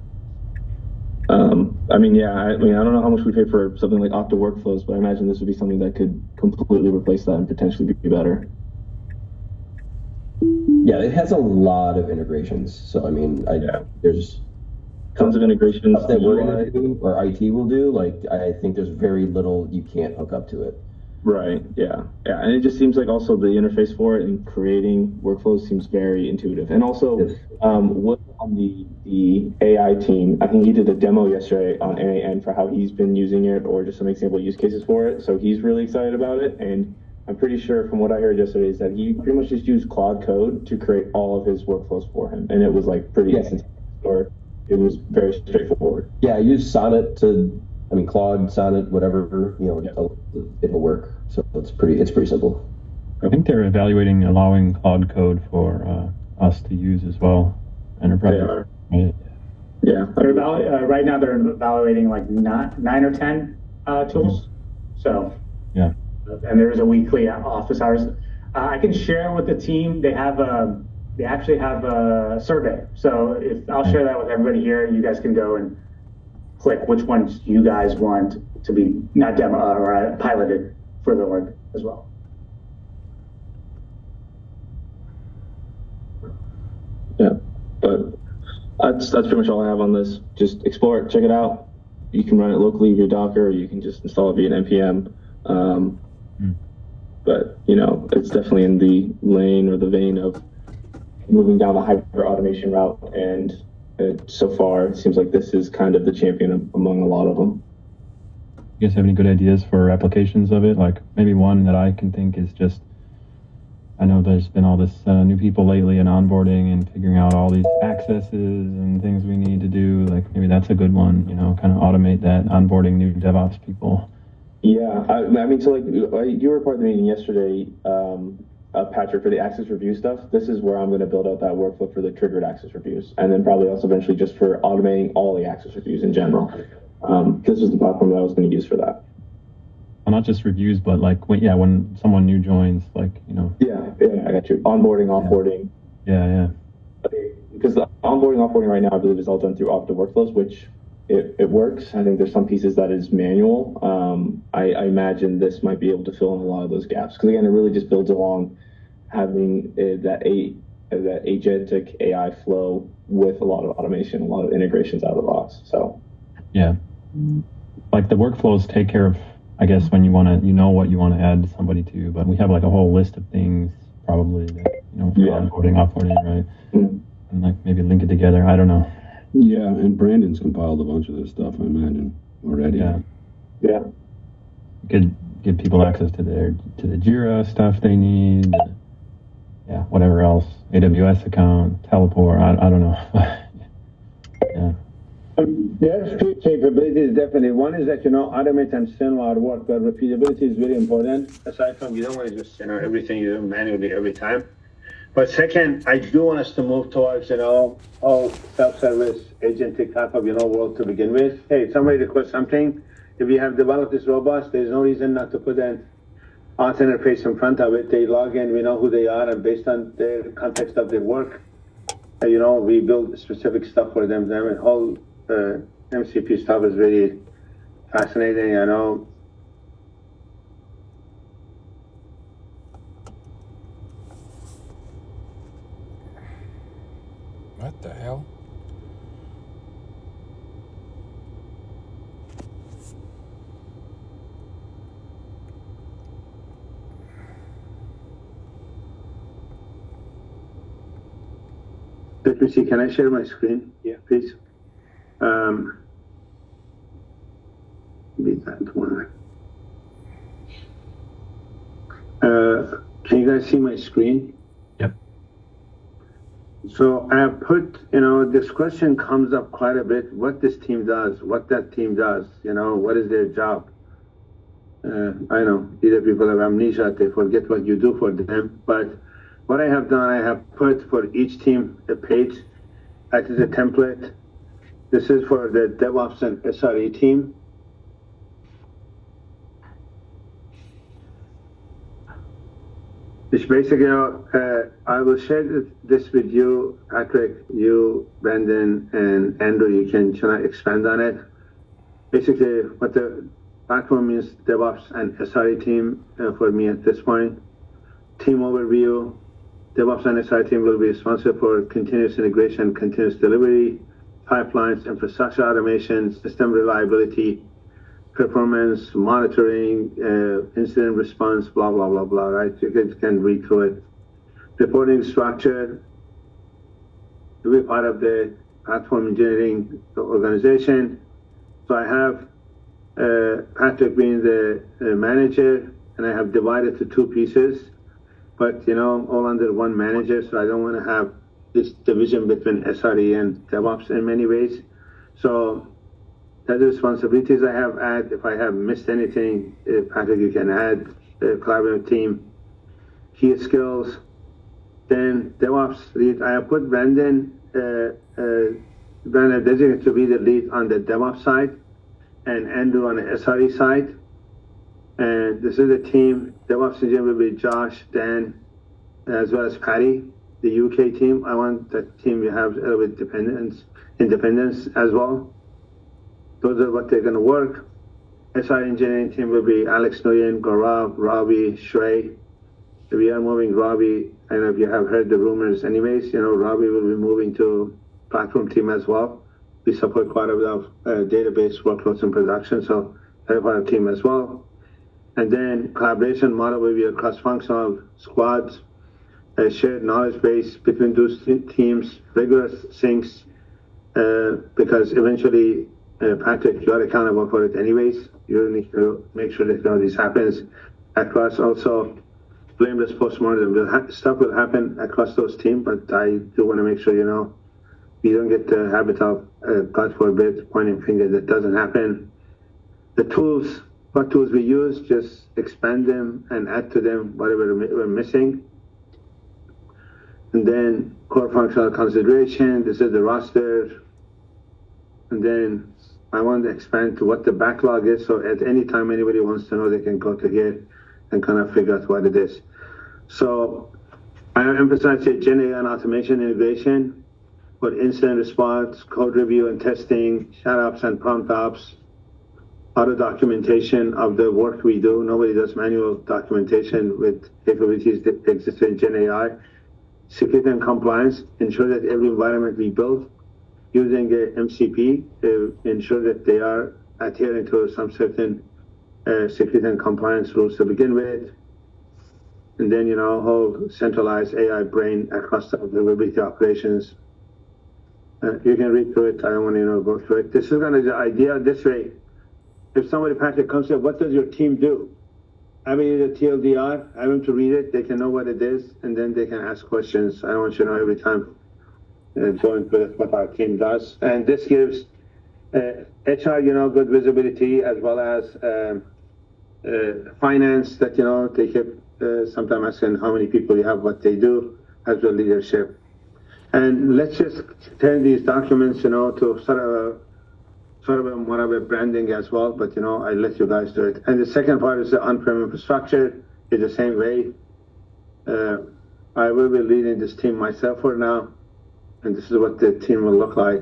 I mean, I don't know how much we pay for something like Okta Workflows, but I imagine this would be something that could completely replace that and potentially be better. Yeah, it has a lot of integrations. So I mean, there's tons of integrations stuff that we're gonna do or IT will do. Like I think there's very little you can't hook up to it. Right. Yeah. And it just seems like also the interface for it and creating workflows seems very intuitive. And also, what on the AI team, I think he did a demo yesterday on NAN for how he's been using it, or just some example use cases for it. So he's really excited about it. And I'm pretty sure from what I heard yesterday is that he pretty much just used Claude Code to create all of his workflows for him. And it was like pretty instantaneous, or it was very straightforward. Yeah, I used Sonnet Claude, Sonnet, whatever, it'll work. So it's pretty simple. I think they're evaluating allowing Claude Code for us to use as well. Enterprise. They are. Right? Yeah. Right now they're evaluating like 9 or 10 tools. So. Yeah. And there's a weekly office hours. I can share with the team. They actually have a survey. So I'll share that with everybody here. You guys can go and click which ones you guys want to be not demo or piloted for the org as well. Yeah, but that's pretty much all I have on this. Just explore it, check it out. You can run it locally via Docker, or you can just install it via an npm. But it's definitely in the lane or the vein of moving down the hyper automation route, and so far it seems like this is kind of the champion among a lot of them. You guys have any good ideas for applications of it? Like maybe one that I can think is just, I know there's been all this new people lately in onboarding and figuring out all these accesses and things we need to do. Like maybe that's a good one, kind of automate that onboarding new DevOps people. Yeah, I mean, so like you were part of the meeting yesterday, Patrick, for the access review stuff. This is where I'm going to build out that workflow for the triggered access reviews, and then probably also eventually just for automating all the access reviews in general. This is the platform that I was going to use for that. Well, not just reviews, but like when someone new joins, like Yeah, I got you. Onboarding, offboarding. Yeah. Because the onboarding, offboarding right now, I believe, is all done through Okta Workflows, which it works. I think there's some pieces that is manual. I imagine this might be able to fill in a lot of those gaps. Because again, it really just builds along having that agentic AI flow with a lot of automation, a lot of integrations out of the box. So yeah, like the workflows take care of, I guess, when you want to, what you want to add somebody to. But we have like a whole list of things probably that for onboarding, offboarding, right? And like maybe link it together. I don't know. Yeah, and Brandon's compiled a bunch of this stuff, I imagine, already. Yeah. Could give people access to the Jira stuff they need. Yeah, whatever else. AWS account, Teleport. I don't know. Yeah. There's two capabilities, definitely. One is that, automate and send a lot of work, but repeatability is very important. Aside from, you don't want to just, everything you do manually every time. But second, I do want us to move towards, all self-service, agentic type of, world to begin with. Hey, somebody requests something. If you have developed this robust, there's no reason not to put an auth interface in front of it. They log in, we know who they are, and based on their context of their work, we build specific stuff for them. The whole MCP stuff is very fascinating, What the hell? Let me see, can I share my screen? Yeah, please. Be that one. Can you guys see my screen? Yep. So I have put, this question comes up quite a bit, what this team does, what that team does, what is their job? I know, either people have amnesia, they forget what you do for them, but what I have done, I have put for each team a page. That is a template. This is for the DevOps and SRE team. Which basically, I will share this with you, Patrick, you, Brendan, and Andrew. You can expand on it. Basically, what the platform is, DevOps and SRE team for me at this point. Team overview. DevOps and SRE team will be responsible for continuous integration, continuous delivery, pipelines, infrastructure automation, system reliability, performance, monitoring, incident response, blah, blah, blah, blah, right? You guys can read through it. Reporting structure to be part of the platform engineering organization. So I have Patrick being the manager, and I have divided to two pieces, but all under one manager, so I don't want to have this division between SRE and DevOps in many ways. So the responsibilities I have add. If I have missed anything, Patrick, you can add. Collaborative team, key skills. Then DevOps lead. I have put Brandon designated to be the lead on the DevOps side, and Andrew on the SRE side. And this is the team. DevOps engineer will be Josh, Dan, as well as Patty, the UK team. I want that team to have a little bit independence as well. Those are what they're going to work. SRE engineering team will be Alex Nguyen, Gaurav, Robbie, Shrey. We are moving Robbie. I don't know if you have heard the rumors anyways. Robbie will be moving to platform team as well. We support quite a bit of database workloads in production, so they're part of the team as well. And then collaboration model will be a cross-functional squads, a shared knowledge base between those teams, rigorous syncs, because eventually, Patrick, you are accountable for it anyways. You need to make sure that this happens across. Also, blameless postmortem. Stuff will happen across those teams, but I do want to make sure we don't get the habit of, God forbid, pointing fingers. That doesn't happen. The tools, what tools we use, just expand them and add to them whatever we're missing. And then core functional consideration. This is the roster. And then I want to expand to what the backlog is, so at any time anybody wants to know, they can go to here and kind of figure out what it is. So I emphasize Gen AI and automation integration for incident response, code review and testing, shout outs and prompt ops, auto documentation of the work we do. Nobody does manual documentation with capabilities that exist in Gen AI. Security and compliance, ensure that every environment we build using a MCP, ensure that they are adhering to some certain security and compliance rules to begin with. And then, whole centralized AI brain across the observability operations. You can read through it. I don't want to go through it. This is going to be the idea. This way, if somebody, Patrick, comes to, what does your team do? I mean, the TLDR, I want to read it. They can know what it is, and then they can ask questions. I don't want you to know every time. Going with what our team does, and this gives HR, good visibility, as well as finance. That they keep sometimes asking how many people you have, what they do, as well leadership. And let's just turn these documents, to sort of more of a branding as well. But I let you guys do it. And the second part is the on-prem infrastructure. Is the same way. I will be leading this team myself for now. And this is what the team will look like.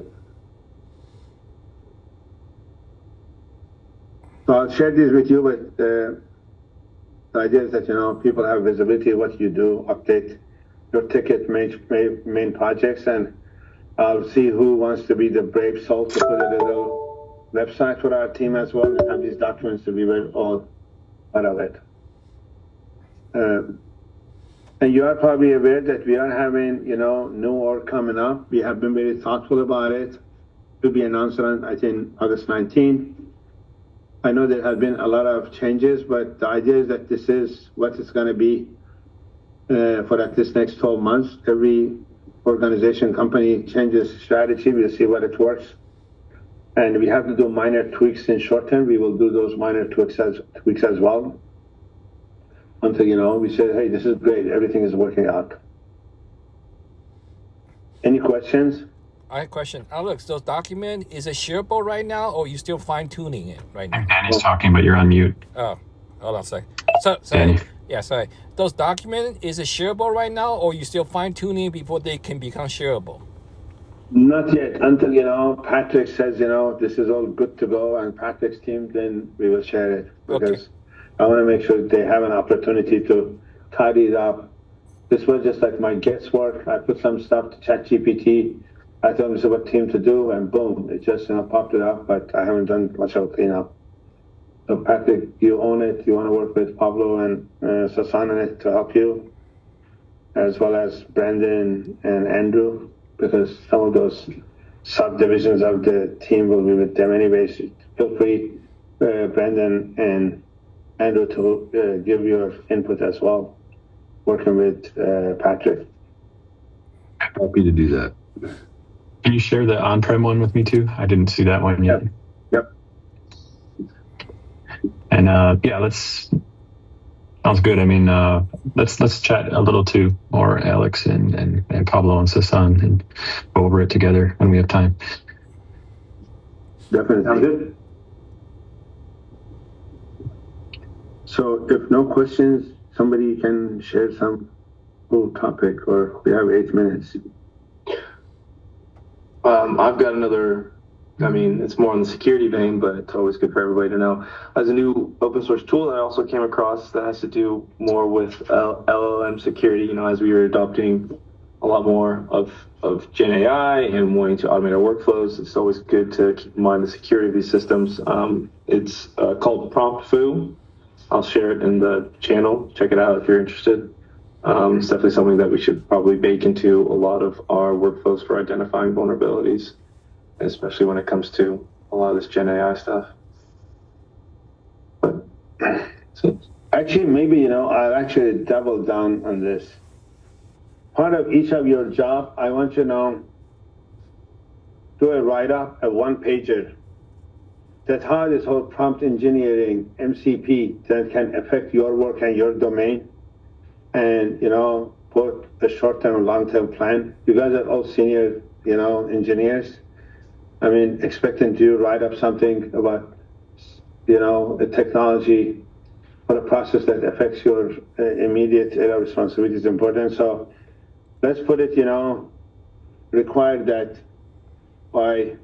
So I'll share these with you, but the idea is that, people have visibility of what you do, update your ticket main projects, and I'll see who wants to be the brave soul to put a little website for our team as well, and have these documents to be all part of it. And you are probably aware that we are having, new work coming up. We have been very thoughtful about it. It will be announced on, I think, August 19. I know there have been a lot of changes, but the idea is that this is what it's going to be for at this next 12 months. Every organization, company changes strategy. We'll see what it works. And we have to do minor tweaks in short term. We will do those minor tweaks as well. Until, we say, hey, this is great, everything is working out. Any questions? I have a question. Alex, those document, is it shareable right now, or you still fine-tuning it right now? Danny's talking, but you're on mute. Oh, hold on a second. Sorry. Danny. Yeah, sorry. Those documents, is it shareable right now, or you still fine-tuning before they can become shareable? Not yet. Until, Patrick says, this is all good to go, and Patrick's team, then we will share it. Because I want to make sure they have an opportunity to tidy it up. This was just like my guesswork. I put some stuff to ChatGPT. I told him this is what team to do, and boom, it just popped it up. But I haven't done much of a cleanup. So Patrick, you own it. You want to work with Pablo and Sasan on it to help you, as well as Brandon and Andrew, because some of those subdivisions of the team will be with them anyways. Feel free, Brandon and Andrew, to give your input as well, working with Patrick. Happy to do that. Can you share the on-prem one with me too? I didn't see that one yet. Yep. And sounds good. I mean, let's chat a little too, more Alex and Pablo and Sasan, and go over it together when we have time. Definitely. Sounds good. So if no questions, somebody can share some cool topic, or we have 8 minutes. I've got another. It's more in the security vein, but it's always good for everybody to know. As a new open source tool that I also came across that has to do more with LLM security, as we are adopting a lot more of Gen AI and wanting to automate our workflows, it's always good to keep in mind the security of these systems. It's called PromptFoo. I'll share it in the channel. Check it out if you're interested. It's definitely something that we should probably bake into a lot of our workflows for identifying vulnerabilities, especially when it comes to a lot of this Gen AI stuff. But actually, maybe, I'll actually double down on this. Part of each of your job, I want you to do a write-up, a one-pager, that's how this whole prompt engineering, MCP, that can affect your work and your domain, and, both a short-term and long-term plan. You guys are all senior, engineers. Expecting to write up something about, a technology or a process that affects your immediate area of responsibility is important. So let's put it, required that by,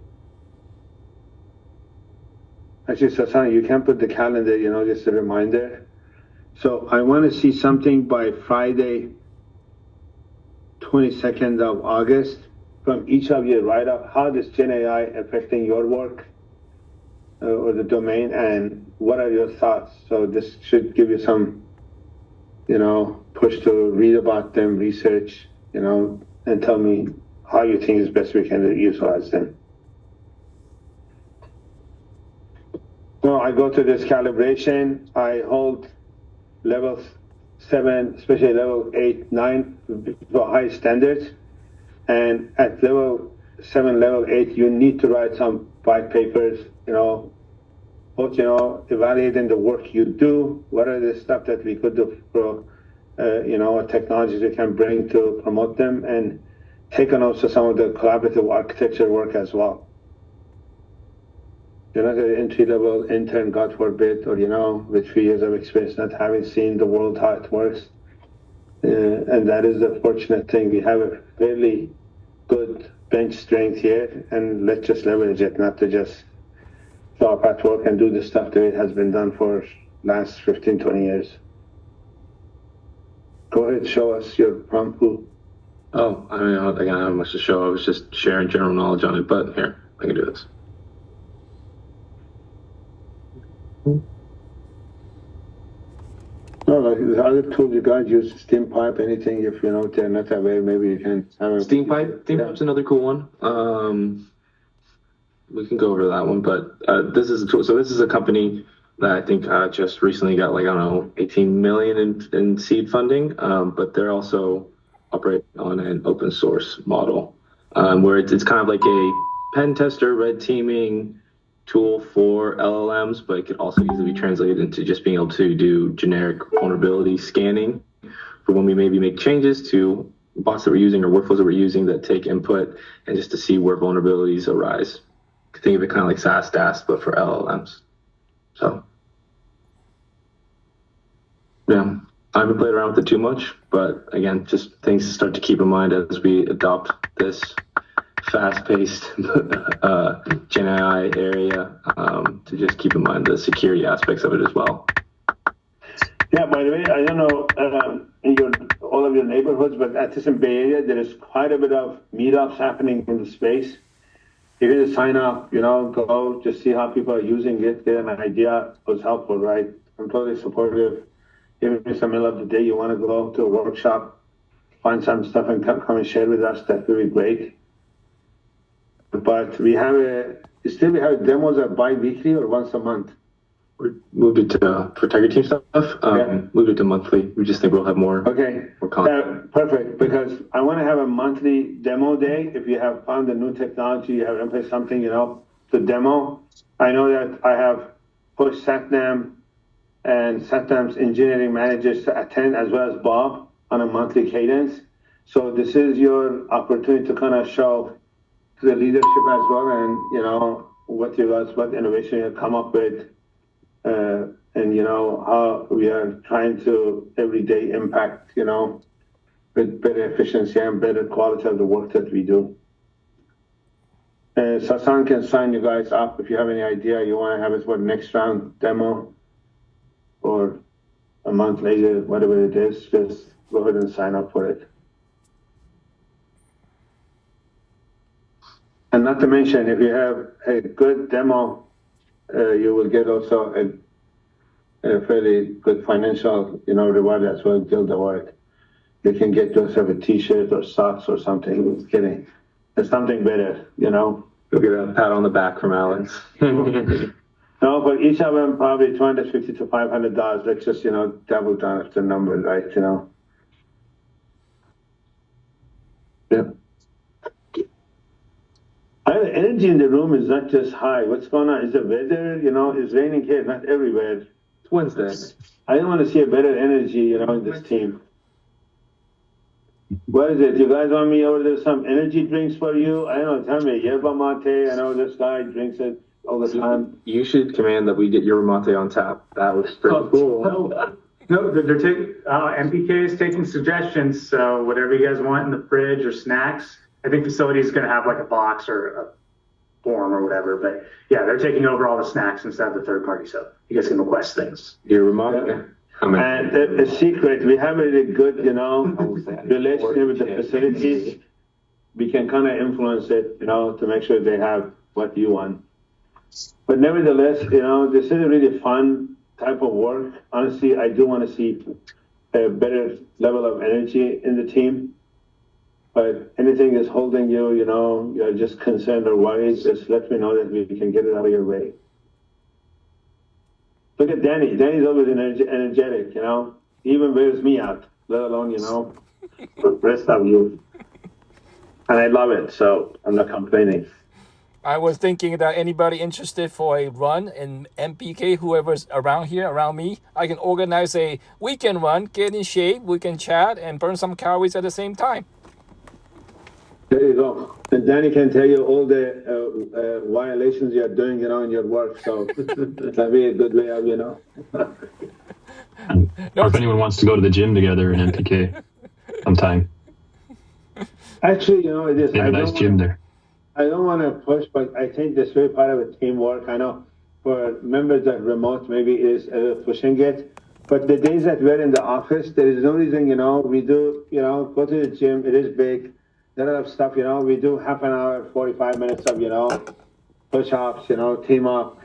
actually, Sasan, you can put the calendar, just a reminder. So I want to see something by Friday, 22nd of August, from each of you write up how is Gen AI affecting your work or the domain, and what are your thoughts. So this should give you some, push to read about them, research, and tell me how you think is best we can utilize them. So I go to this calibration. I hold level 7, especially level 8, 9, for high standards. And at level 7, level 8, you need to write some white papers, both, evaluating the work you do, what are the stuff that we could do for, what technologies we can bring to promote them, and take on also some of the collaborative architecture work as well. You're not an entry-level intern, God forbid, or, with 3 years of experience, not having seen the world, how it works. And that is the fortunate thing. We have a fairly good bench strength here, and let's just leverage it, not to just show up at work and do the stuff that it has been done for last 15, 20 years. Go ahead, show us your PromptFoo. Oh, I don't have much to show. I was just sharing general knowledge on it, but here, I can do this. No, like the other tools you guys use, SteamPipe, anything, if they're not aware, maybe you can have a... SteamPipe's another cool one. We can go over that one, but this is a tool. So this is a company that I think just recently got 18 million in seed funding, but they're also operating on an open source model, where it's kind of like a pen tester, red teaming tool for LLMs, but it could also easily be translated into just being able to do generic vulnerability scanning for when we maybe make changes to bots that we're using or workflows that we're using that take input, and just to see where vulnerabilities arise. Think of it kind of like SaaS DAS, but for LLMs. So, yeah, I haven't played around with it too much, but again, just things to start to keep in mind as we adopt this fast-paced Gen AI area, to just keep in mind the security aspects of it as well. Yeah, by the way, I don't know in all of your neighborhoods, but at this in Bay Area, there is quite a bit of meetups happening in the space. You can just sign up, go just see how people are using it, get an idea. Was helpful, right? I'm totally supportive. Even if it's the middle of the day, you want to go to a workshop, find some stuff and come and share with us, that would be great. But we have demos are bi-weekly or once a month. We moved it to, for Tiger Team stuff, moved it to monthly. We just think we'll have more. Okay, more content. Perfect, because I want to have a monthly demo day. If you have found a new technology, you have implemented something, to demo. I know that I have pushed Satnam and Satnam's engineering managers to attend, as well as Bob, on a monthly cadence. So this is your opportunity to kind of show to the leadership as well, and what innovation you come up with. And how we are trying to every day impact, with better efficiency and better quality of the work that we do. Sasan can sign you guys up if you have any idea you want to have it for the next round demo or a month later, whatever it is, just go ahead and sign up for it. And not to mention, if you have a good demo, you will get also a fairly good financial, reward as well. Guild award. You can get yourself a T-shirt or socks or something. Just kidding. It's something better, You'll get a pat on the back from Alex. No, for each of them, probably $250 to $500. Let's just, double down the number, right? Yeah. The energy in the room is not just high. What's going on? Is the weather, it's raining here, not everywhere. It's Wednesday. I don't want to see a better energy, in this team. What is it? You guys want me over there some energy drinks for you? I don't know, tell me. Yerba mate, I know this guy drinks it all the time. You should command that we get yerba mate on tap. That was pretty cool. No, they're taking, MPK is taking suggestions, so whatever you guys want in the fridge or snacks. I think facility is going to have like a box or a form or whatever, but yeah, they're taking over all the snacks instead of the third party, so you guys can request things. Yerba mate. And the secret, we have a really good, relationship with the facilities. We can kind of influence it, to make sure they have what you want. But nevertheless, this is a really fun type of work. Honestly, I do want to see a better level of energy in the team. But anything is holding you, you're just concerned or worried, just let me know that we can get it out of your way. Look at Danny. Danny's always energetic, He even wears me out, let alone, the rest of you. And I love it, so I'm not complaining. I was thinking that anybody interested for a run in MPK, whoever's around here, around me, I can organize a weekend run, get in shape, we can chat and burn some calories at the same time. There you go. And Danny can tell you all the violations you're doing, in your work. So that'll be a good way of, Or if anyone wants to go to the gym together in MPK sometime. Actually, it is. They have a nice gym there. I don't want to push, but I think this is part of a teamwork. I know for members that remote maybe is pushing it. But the days that we're in the office, there is no reason, we do, go to the gym. It is big. There are stuff, we do half an hour, 45 minutes of, push-ups, team up,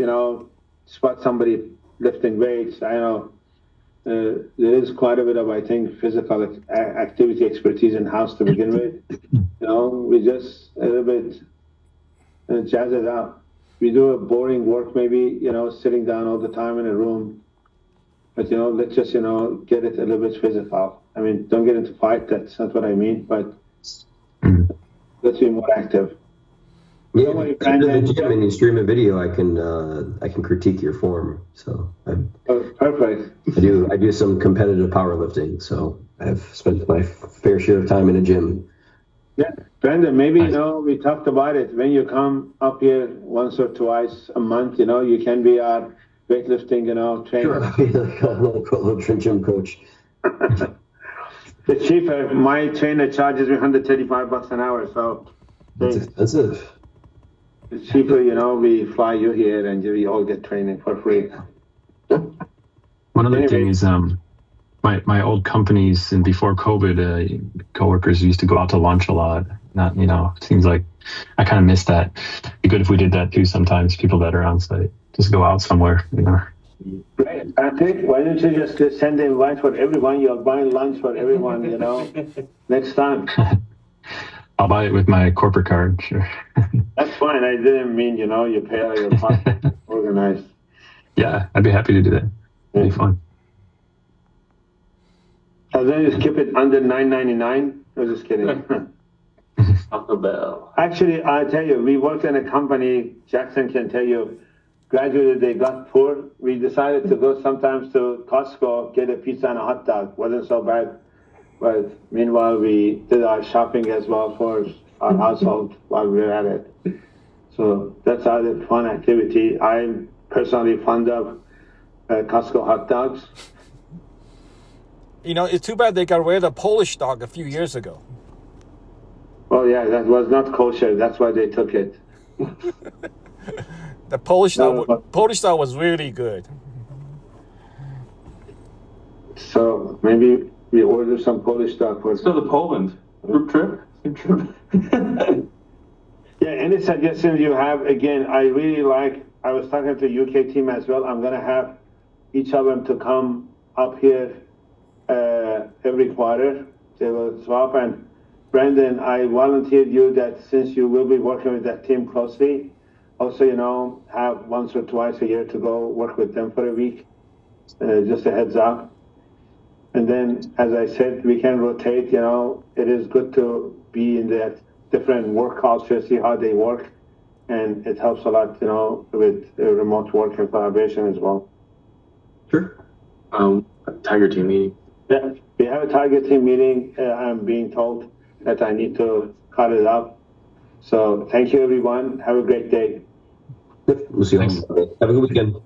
spot somebody lifting weights. I know there is quite a bit of, I think, physical activity expertise in-house to begin with. We just a little bit jazz it up. We do a boring work maybe, sitting down all the time in a room. But, let's just, get it a little bit physical. I mean, don't get into fight. That's not what I mean, but let's be more active. Yeah, if you come to the gym and you stream a video, I can critique your form. So perfect. I do some competitive powerlifting, so I've spent my fair share of time in a gym. Yeah, Brandon, maybe, we talked about it. When you come up here once or twice a month, you can be our weightlifting, trainer. Sure, I'll be like a little gym coach. It's cheaper. My trainer charges me $135 an hour, so it's expensive. It's cheaper, we fly you here and we all get training for free. One other thing is, my old companies and before COVID, coworkers used to go out to lunch a lot. Not, it seems like I kind of miss that. It'd be good if we did that too sometimes. People that are on site, just go out somewhere. Great. I think, why don't you just send the invite for everyone? You're buying lunch for everyone, next time. I'll buy it with my corporate card, sure. That's fine. I didn't mean, you pay out your pocket. Organized. Yeah, I'd be happy to do that. It'd be fun. As long as you keep it under $9.99. I was just kidding. Taco Bell. Actually, I tell you, we worked in a company, Jackson can tell you, graduated, they got poor. We decided to go sometimes to Costco, get a pizza and a hot dog. Wasn't so bad. But meanwhile, we did our shopping as well for our household while we were at it. So that's our fun activity. I'm personally fond of Costco hot dogs. It's too bad they got rid of the Polish dog a few years ago. Oh, yeah, that was not kosher. That's why they took it. The Polish dog was really good. So maybe we order some Polish dog for. So the Poland group trip. Yeah, any suggestions you have? Again, I really like. I was talking to the UK team as well. I'm gonna have each of them to come up here every quarter. They will swap. And Brandon, I volunteered you that since you will be working with that team closely, also, have once or twice a year to go work with them for a week. Just a heads up. And then, as I said, we can rotate, it is good to be in that different work culture, see how they work. And it helps a lot, with remote work and collaboration as well. Sure. Tiger team meeting. Yeah, we have a Tiger team meeting. I'm being told that I need to cut it up. So thank you, everyone. Have a great day. We'll see you. Have a good weekend.